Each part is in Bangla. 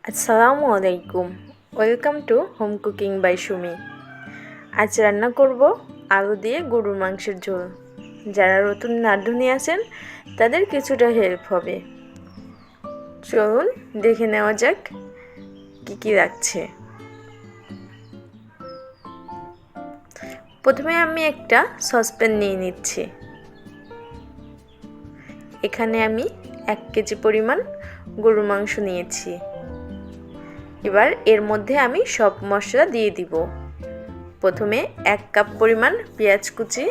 আসসালামু আলাইকুম। Welcome to home cooking by Sumi. আজ রান্না করব আলু দিয়ে গরুর মাংসের ঝোল। যারা নতুন রাঁধুনি আছেন তাদের কিছুটা হেল্প হবে। চলুন দেখে নেওয়া যাক কী কী লাগছে। প্রথমে আমি একটা সসপ্যান নিয়ে নিচ্ছি। এখানে আমি 1 কেজি পরিমাণ গরুর মাংস নিয়েছি। এবার এর মধ্যে আমি সব মশলা দিয়ে দিব। প্রথমে 1 কাপ পরিমাণ পেঁয়াজ কুচি,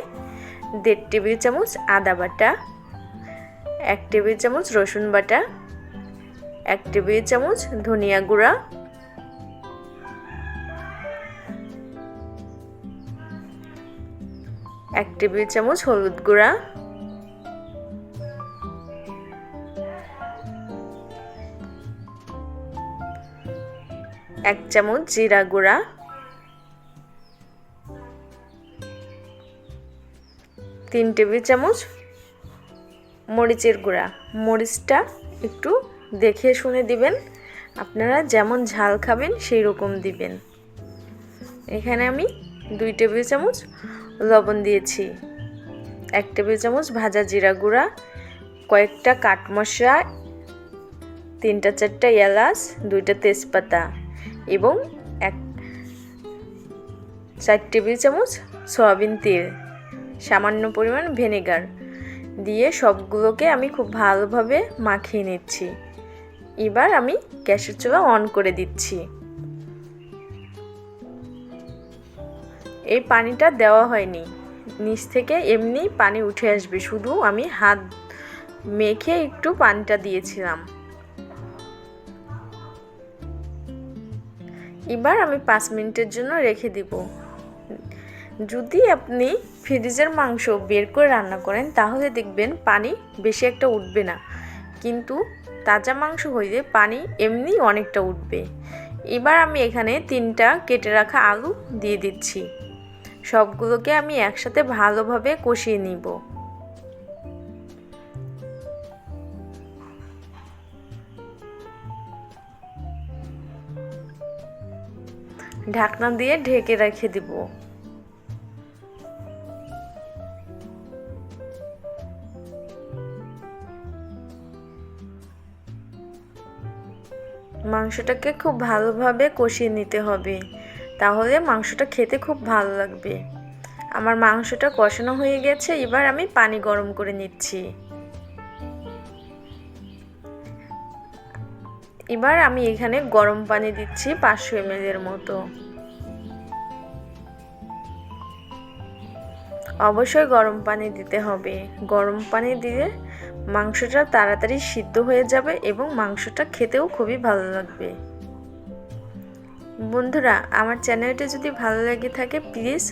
1.5 টেবিল চামচ আদা বাটা, 1 টেবিল চামচ রসুন বাটা, 1 টেবিল চামচ ধনিয়া গুঁড়া, 1 টেবিল চামচ হলুদ গুঁড়া, 1 চামচ জিরা গুঁড়া, 3 টেবিল চামচ মরিচের গুঁড়া। মরিচটা একটু দেখে শুনে দিবেন, আপনারা যেমন ঝাল খাবেন সেই রকম দিবেন। এখানে আমি 2 টেবিল চামচ লবণ দিয়েছি, 1 টেবিল চামচ ভাজা জিরা গুঁড়া, কয়েকটা কাট মশলা, 3-4টা এলাচ, 2টা তেজপাতা এবং 4 টেবিল চামচ সয়াবিন তেল, সামান্য পরিমাণ ভিনেগার দিয়ে সবগুলোকে আমি খুব ভালোভাবে মাখিয়ে নিচ্ছি। এবার আমি গ্যাসের চুলা অন করে দিচ্ছি। এই পানিটা দেওয়া হয়নি, নিচ থেকে এমনি পানি উঠে আসবে, শুধু আমি হাত মেখে একটু পানিটা দিয়েছিলাম। এবার আমি 5 মিনিটের জন্য রেখে দিব। যদি আপনি ফ্রিজের মাংস বের করে রান্না করেন তাহলে দেখবেন পানি বেশি একটা উঠবে না, কিন্তু তাজা মাংস হইলে পানি এমনি অনেকটা উঠবে। এবার আমি এখানে 3টা কেটে রাখা আলু দিয়ে দিচ্ছি। সবগুলোকে আমি একসাথে ভালোভাবে কষিয়ে নিব। ঢাকনা দিয়ে ঢেকে রেখে দিব। মাংসটাকে খুব ভালোভাবে কষিয়ে নিতে হবে, তাহলে মাংসটা খেতে খুব ভালো লাগবে। আমার মাংসটা কষানো হয়ে গেছে, এবার আমি পানি গরম করে নিচ্ছি। এবার আমি এখানে গরম পানি দিচ্ছি 500 ml এর মতো। অবশ্যই গরম পানি দিতে হবে। গরম পানি দিলে মাংসটা তাড়াতাড়ি সিদ্ধ হয়ে যাবে এবং মাংসটা খেতেও খুবই ভালো লাগবে। বন্ধুরা, আমার চ্যানেলটি যদি ভালো লেগে থাকে প্লিজ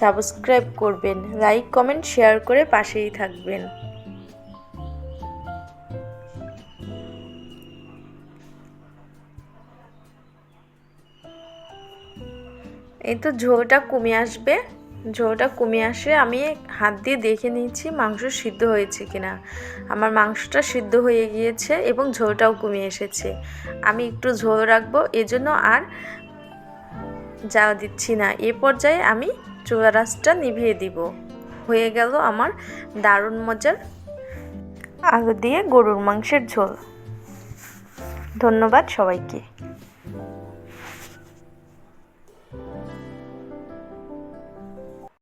সাবস্ক্রাইব করবেন, লাইক কমেন্ট শেয়ার করে পাশেই থাকবেন। এই তো ঝোলটা কমে আসবে, ঝোলটা কমে আসে আমি হাত দিয়ে দেখে নিচ্ছি মাংস সিদ্ধ হয়েছে কিনা। আমার মাংসটা সিদ্ধ হয়ে গিয়েছে এবং ঝোলটাও কমে এসেছে। আমি একটু ঝোল রাখবো, এজন্য আর জাল দিচ্ছি না। এ পর্যায়ে আমি চুলার আঁচটা নিভিয়ে দিব। হয়ে গেল আমার দারুণ মজার আলু দিয়ে গরুর মাংসের ঝোল। ধন্যবাদ সবাইকে।